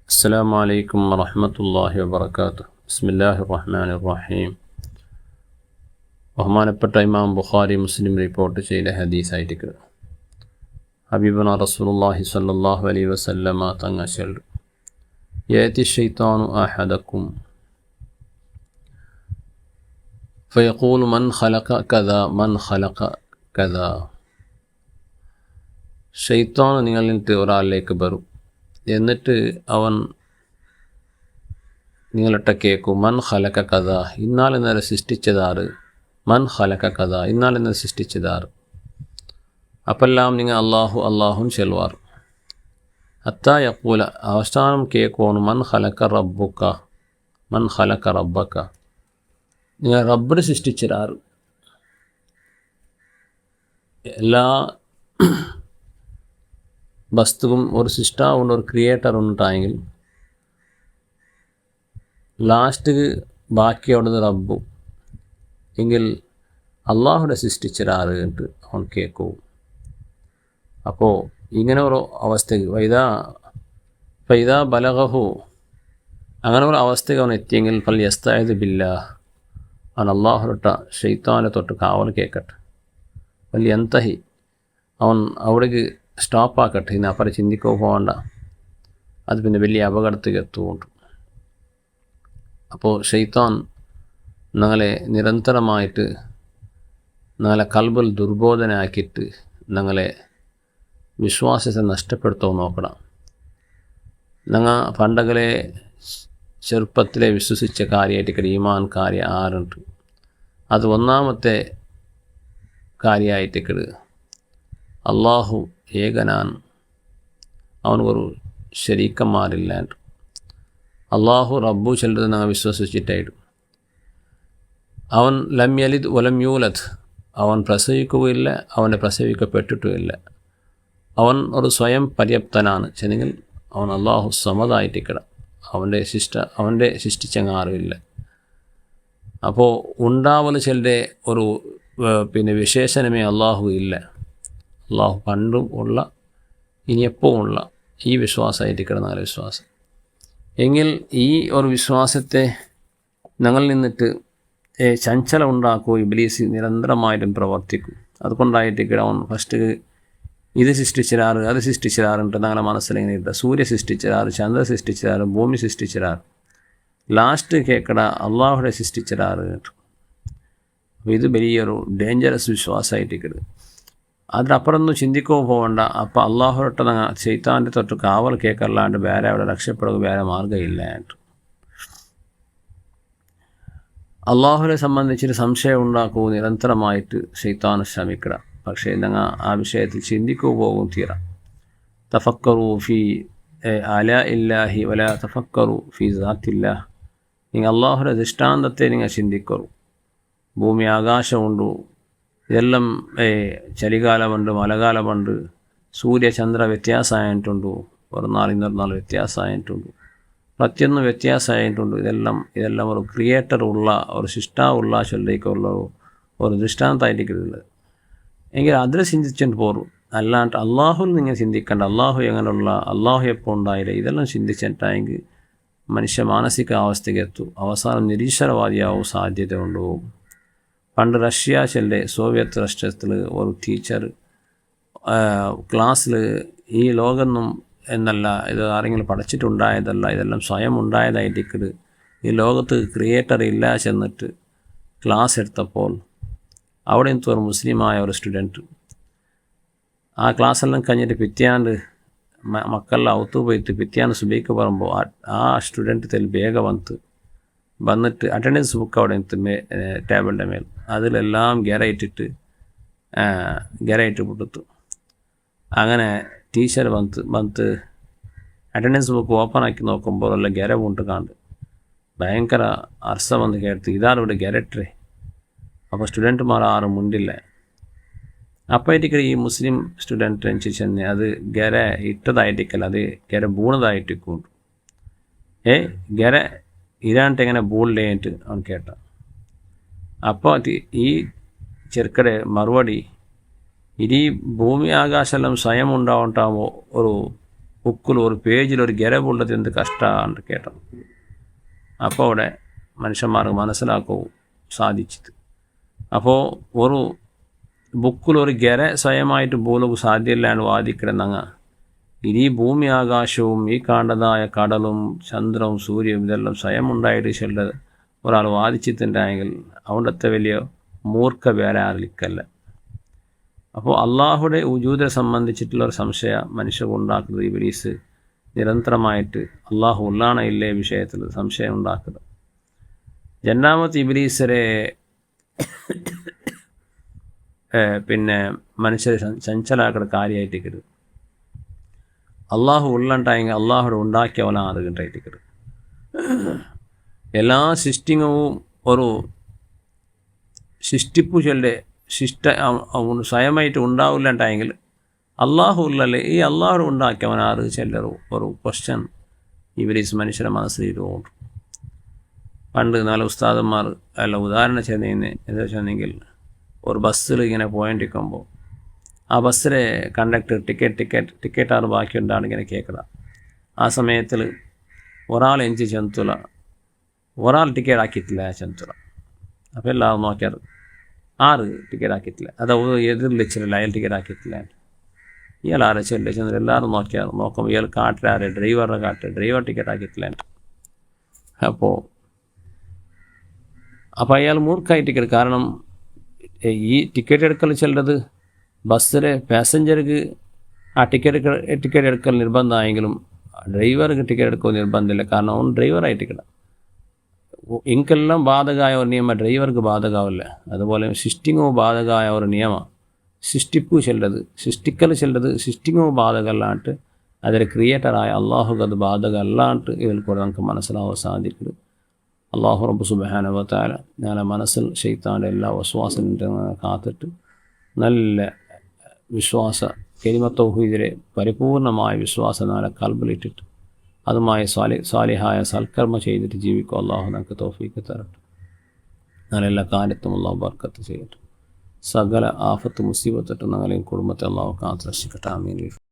السلام عليكم ورحمة الله وبركاته. بسم الله الرحمن الرحيم. ബഹുമാനപ്പെട്ട ഇമാം ബുഖാരി മുസ്ലിം റിപ്പോർട്ട് ചെയ്ത ഹദീസായിട്ട് ഹബീബുന റസൂലുള്ളാഹി സ്വല്ലല്ലാഹു അലൈഹി വസല്ലമ തങ്ങൾ ചൊല്ലു, യഅതി ശൈത്താനു അഹദക്കും ഫയഖൂലു മൻ ഖലഖ കദാ മൻ ഖലഖ കദാ. ശൈത്താൻ നിങ്ങളിൽ ഒരാളിലേക്ക് വരും, എന്നിട്ട് അവൻ നിങ്ങളിട്ട കേൾക്കും, മൻ ഖലഖ കഥ, ഇന്നാളിന്നലെ സൃഷ്ടിച്ചതാറ്, മൻ ഖലഖ കഥ, ഇന്നാളിന്നലെ സൃഷ്ടിച്ചതാറ്. അപ്പെല്ലാം നിങ്ങൾ അള്ളാഹു അള്ളാഹും ചെല്ലുവാർ. ഹത്താ യഖൂല, അവസാനം കേൾക്കുവാണ്, മൻ ഖലഖ റബ്ബുക, മൻ ഖലഖ റബ്ബക, നിങ്ങൾ റബ്ബിനെ സൃഷ്ടിച്ചതാറ്. എല്ലാ വസ്തുവും ഒരു സൃഷ്ടാവുണ്ട്, ഒരു ക്രിയേറ്റർ ഉണ്ടായെങ്കിൽ ലാസ്റ്റ് ബാക്കി അവിടുന്ന് റബ്ബു എങ്കിൽ അള്ളാഹുടെ സൃഷ്ടിച്ചൊരാറ് എന്നിട്ട് അവൻ കേൾക്കും. അപ്പോൾ ഇങ്ങനെ ഒരു അവസ്ഥക്ക് ഫൈദാ ബലഗഹു, അങ്ങനെ ഒരു അവസ്ഥക്ക് അവൻ എത്തിയെങ്കിൽ ഫൽ യസ്തഅദ് ബില്ലാഹ്, അവൻ അള്ളാഹുട്ട ശൈത്താനെ തൊട്ട് കാവൽ കേൾക്കട്ടെ. ഫൽ യന്തഹി, അവൻ അവിടേക്ക് സ്റ്റോപ്പാക്കട്ടെ, ഇന്ന് അപ്പുറം ചിന്തിക്കോ പോകണ്ട, അത് പിന്നെ വലിയ അപകടത്തേക്ക് എത്തുകൊണ്ട്. അപ്പോൾ ശൈത്താൻ ഞങ്ങളെ നിരന്തരമായിട്ട് ഞങ്ങളെ കൽബിൽ ദുർബോധനാക്കിയിട്ട് ഞങ്ങളെ വിശ്വാസത്തെ നഷ്ടപ്പെടുത്താൻ നോക്കണം. ഞങ്ങൾ പണ്ടകളെ ചെറുപ്പത്തിലെ വിശ്വസിച്ച കാര്യമായിട്ട് ഈമാൻ കാര്യം ആറുണ്ട്. അത് ഒന്നാമത്തെ കാര്യമായിട്ട് അള്ളാഹു ഏകനാൻ, അവനൊരു ശരീക്കന്മാരില്ലാണ്ട്. അള്ളാഹു റബ്ബു ചെല്ലത് ഞങ്ങൾ വിശ്വസിച്ചിട്ടായിട്ട്. അവൻ ലം യലിദ് വലം യൂലദ്, അവൻ പ്രസവിക്കുകയില്ല, അവനെ പ്രസവിക്കപ്പെട്ടിട്ടുമില്ല. അവൻ ഒരു സ്വയം പര്യാപ്തനാണ് ചെന്നെങ്കിൽ അവൻ അള്ളാഹു സമതായിട്ടിക്കട, അവൻ്റെ സൃഷ്ടിച്ചങ്ങാറുമില്ല. അപ്പോൾ ഉണ്ടാവൽ ചെല്ലെ ഒരു വിശേഷണമേ അള്ളാഹു ഇല്ല. അള്ളാഹു പണ്ടും ഉള്ള ഇനി എപ്പോഴും ഉള്ള ഈ വിശ്വാസമായിട്ട് കിടന്ന വിശ്വാസം. എങ്കിൽ ഈ ഒരു വിശ്വാസത്തെ ഞങ്ങളിൽ നിന്നിട്ട് ചഞ്ചലം ഉണ്ടാക്കുകയും ഇബ്ലീസ് നിരന്തരമായിട്ടും പ്രവർത്തിക്കും. അതുകൊണ്ടായിട്ട് അവൻ ഫസ്റ്റ് ഇത് സൃഷ്ടിച്ചരാറ്, അത് സൃഷ്ടിച്ചരാറുണ്ട് ഞങ്ങളെ മനസ്സിലിങ്ങനെ ഇട്ട, സൂര്യ സൃഷ്ടിച്ചരാറ്, ചന്ദ്രൻ സൃഷ്ടിച്ചരാറ്, ഭൂമി സൃഷ്ടിച്ചരാറ്, ലാസ്റ്റ് കേൾക്കട അള്ളാഹുടെ സൃഷ്ടിച്ചരാറ്. അപ്പോൾ ഇത് വലിയൊരു ഡേഞ്ചറസ് വിശ്വാസമായിട്ട് അതിനപ്പുറമൊന്നും ചിന്തിക്കോ പോകണ്ട. അപ്പോൾ അള്ളാഹുരൊട്ട ശൈത്താൻ്റെ തൊട്ട് കാവൽ കേൾക്കല്ലാണ്ട് വേറെ അവിടെ രക്ഷപ്പെടുക വേറെ മാർഗ്ഗമില്ല. അള്ളാഹുവിനെ സംബന്ധിച്ചൊരു സംശയം ഉണ്ടാക്കൂ നിരന്തരമായിട്ട് ശൈത്താൻ ശ്രമിക്കണം. പക്ഷേ ഞങ്ങൾ ആ വിഷയത്തിൽ ചിന്തിക്കൂ പോകും തീര. തഫക്കറു ഫി അലാ ഇല്ലാഹി വലാ തഫക്കറു ഫി സാത്തില്ലാഹ്. നിങ്ങൾ അള്ളാഹുടെ ദൃഷ്ടാന്തത്തെ നിങ്ങൾ ചിന്തിക്കറു. ഭൂമി ആകാശമുണ്ട്, ഇതെല്ലാം ചലികാലമുണ്ട്, മഴക്കാലമുണ്ട്, സൂര്യചന്ദ്ര വ്യത്യാസമായിട്ടുണ്ട്, ഒരു നാൾ ഇന്നൊരു നാൾ വ്യത്യാസമായിട്ടുണ്ട്, പ്രത്യൊന്നും വ്യത്യാസമായിട്ടുണ്ട്. ഇതെല്ലാം ഒരു ക്രിയേറ്റർ ഉള്ള ഒരു സൃഷ്ടാവുള്ള ചൊല്ലേക്കുള്ള ഒരു ദൃഷ്ടാന്തമായിരിക്കുന്നത്. എങ്കിൽ അതിൽ ചിന്തിച്ചിട്ട് പോരും, അല്ലാണ്ട് അള്ളാഹുൽ നിങ്ങൾ ചിന്തിക്കേണ്ട. അള്ളാഹു എങ്ങനെയുള്ള, അള്ളാഹു എപ്പോൾ ഉണ്ടായില്ല, ഇതെല്ലാം ചിന്തിച്ചിട്ടായെങ്കിൽ മനുഷ്യ മാനസിക അവസ്ഥയ്ക്ക് എത്തും. അവസാനം നിരീശ്വരവാദിയാവും സാധ്യത ഉണ്ടാവും. പണ്ട് റഷ്യ ചെല്ലെ സോവിയറ്റ് രാഷ്ട്രത്തിൽ ഒരു ടീച്ചർ ക്ലാസ്സിൽ ഈ ലോകമൊന്നും എന്നല്ല, ഇത് ആരെങ്കിലും പഠിച്ചിട്ടുണ്ടായതല്ല, ഇതെല്ലാം സ്വയം ഉണ്ടായതായിട്ട് ഈ ലോകത്ത് ക്രിയേറ്റർ ഇല്ല ചെന്നിട്ട് ക്ലാസ് എടുത്തപ്പോൾ അവിടെ നിന്ന് ഒരു മുസ്ലിമായ ഒരു സ്റ്റുഡൻറ്റ് ആ ക്ലാസ്സെല്ലാം കഴിഞ്ഞിട്ട് പിറ്റേന്ന് മക്കളെല്ലാം ഔത്തു പോയിട്ട് പിറ്റേന്ന് സുബൈക്ക് പറയുമ്പോൾ ആ സ്റ്റുഡൻറ്റ് വേഗം വന്നിട്ട് അറ്റൻഡൻസ് ബുക്ക് അവിടെ ടേബിളിൻ്റെ മേൽ അതിലെല്ലാം ഗെറയിട്ടിട്ട് കൊടുത്തു. അങ്ങനെ ടീച്ചർ വന്ന് അറ്റൻഡൻസ് ബുക്ക് ഓപ്പൺ ആക്കി നോക്കുമ്പോൾ എല്ലാം ഗെര കൊണ്ട് കാണ്ട് ഭയങ്കര അർസം വന്ന് കേട്ട്, ഇതാണ് ഇവിടെ ഗെരട്ടേ. അപ്പോൾ സ്റ്റുഡൻറ്റുമാർ ആരും മുണ്ടില്ല. അപ്പോഴത്തേക്ക് ഈ മുസ്ലിം സ്റ്റുഡൻറ്റ് അനുസരിച്ച് അത് ഗെര ഇട്ടതായിട്ടിക്കല്ല, അത് ഗെര ബൂണതായിട്ടിക്കൊണ്ട് ഗെര ഇതാണ്ട് എങ്ങനെ ബോളിലേട്ട് അവൻ കേട്ട. അപ്പോൾ ഈ ചെറുക്കടെ മറുപടി, ഇനി ഭൂമി ആകാശമെല്ലാം സ്വയം ഉണ്ടാവട്ടാമോ ബുക്കിൽ ഒരു പേജിൽ ഒരു ഗരവുള്ളത് എന്ത് കഷ്ടമാണ് കേട്ടത്. അപ്പോൾ അവിടെ മനുഷ്യന്മാർക്ക് മനസ്സിലാക്കൂ സാധിച്ചത്. അപ്പോൾ ഒരു ബുക്കിൽ ഒരു ഗര സ്വയമായിട്ട് പോലും സാധ്യമില്ലാണ്ട് വാദിക്കിടന്നങ്ങ ഇനി ഭൂമി ആകാശവും ഈ കാണുന്നതായ കടലും ചന്ദ്രവും സൂര്യവും ഇതെല്ലാം സ്വയം ഉണ്ടായിട്ട് ചെല്ലത് ഒരാൾ വാദിച്ചിട്ടുണ്ടായെങ്കിൽ അവിടുത്തെ വലിയ മൂർഖ വേറെ ആർലിക്കല്ല. അപ്പോൾ അള്ളാഹുടെ വജൂദിനെ സംബന്ധിച്ചിട്ടുള്ള ഒരു സംശയം മനുഷ്യർ ഉണ്ടാക്കുന്നത് ഇബ്ലീസ് നിരന്തരമായിട്ട് അള്ളാഹു ഉള്ളാണ ഇല്ലേ വിഷയത്തിൽ സംശയം ഉണ്ടാക്കുന്നത്. രണ്ടാമത്തെ ഇബ്ലീസിനെ പിന്നെ മനുഷ്യരെ ചഞ്ചലാക്കുന്ന കാര്യമായിട്ടിക്കരുത്. അള്ളാഹു ഉള്ളണ്ടായെങ്കിൽ അള്ളാഹുടെ ഉണ്ടാക്കിയവനാണ് കിട്ടായിട്ടിക്കരുത്. എല്ലാ സിസ്റ്റിങ്ങവും ഒരു സൃഷ്ടിപ്പു ചൊല്ലെ സ്വയമായിട്ട് ഉണ്ടാവില്ലണ്ടായെങ്കിൽ അള്ളാഹു ഉള്ളല്ലേ ഈ അള്ളാഹു ഉണ്ടാക്കിയവനാറ് ചെല്ലറു ഒരു ക്വസ്റ്റ്യൻ ഇബ്ലീസ് മനുഷ്യരെ മനസ്സിലിരുകൊണ്ട്. പണ്ട് 4 ഉസ്താദന്മാർ അല്ല ഉദാഹരണം ചെയ്യുന്നതിന് എന്താ വെച്ചെങ്കിൽ ഒരു ബസ്സിൽ ഇങ്ങനെ പോയിട്ടിരിക്കുമ്പോൾ ആ ബസ്സിലെ കണ്ടക്ടർ ടിക്കറ്റാറ് ബാക്കിയുണ്ടാണ് ഇങ്ങനെ കേൾക്കുക. ആ സമയത്തിൽ ഒരാൾ എഞ്ചി ചെന്തുല ഒരാൾ ടിക്കറ്റ് ആക്കിയിട്ടില്ല ചെന്തുല. അപ്പോൾ എല്ലാവരും നോക്കിയാറ് 6 ടിക്കറ്റ് ആക്കിയിട്ടില്ല, അത് എതിരിൽ വെച്ചിട്ടില്ല, അയാൾ ടിക്കറ്റ് ആക്കിയിട്ടില്ല. ഇയാൾ ആരെ ചെല്ലില്ല ചെന്നിട്ട് എല്ലാവരും നോക്കുമ്പോൾ ഇയാൾ കാട്ടിലാരെ ഡ്രൈവർ ടിക്കറ്റ് ആക്കിയിട്ടില്ല. അപ്പോൾ അയാൾ മൂർഖായി ടിക്കറ്റ്. കാരണം ഈ ടിക്കറ്റ് എടുക്കൽ ചെല്ലത് ബസ്സിലെ പാസഞ്ചർക്ക് ആ ടിക്കറ്റ് എടുക്കൽ നിർബന്ധമായെങ്കിലും ഡ്രൈവർക്ക് ടിക്കറ്റ് എടുക്കുക നിർബന്ധമില്ല. കാരണം അവൻ ഡ്രൈവറായി ടിക്കറ്റ് ഇൻക്കെല്ലാം ബാധകമായ ഒരു നിയമം ഡ്രൈവർക്ക് ബാധകമാവില്ല. അതുപോലെ സിസ്റ്റിങ്ങോ ബാധകമായ ഒരു നിയമം സൃഷ്ടിക്കൽ ചെല്ലത് സിസ്റ്റിങ്ങോ ബാധകമല്ലാണ്ട് അതിൽ ക്രിയേറ്ററായ അള്ളാഹുക്ക് അത് ബാധകമല്ലാണ്ട് ഇതിൽ കൂടെ നമുക്ക് മനസ്സിലാവാൻ സാധിക്കും. അള്ളാഹു റബ്ബ് സുബ്ഹാനഹു വ തആല ഞാൻ മനസ്സിൽ ശൈത്താൻ്റെ എല്ലാ വസ്വാസത്തിനും കാത്തിട്ട് നല്ല വിശ്വാസ കലിമത്ത് തൗഹീദിലെ പരിപൂർണമായ വിശ്വാസം നാളെ കൽബിലിട്ടിട്ട് അതുമായി സാലിഹായ സൽക്കർമ്മ ചെയ്തിട്ട് ജീവിക്കും. അള്ളാഹു നമുക്ക് തൗഫീഖ് തരട്ടെ. നല്ല കാര്യത്തും അള്ളാഹു ബർക്കത്ത് ചെയ്യട്ടെ. സകല ആഫത്ത് മുസീബത്തിട്ട് ഞങ്ങളെയും കുടുംബത്തെ അള്ളാഹു കാത്ത് രക്ഷിക്കട്ടെ. ആമീൻ.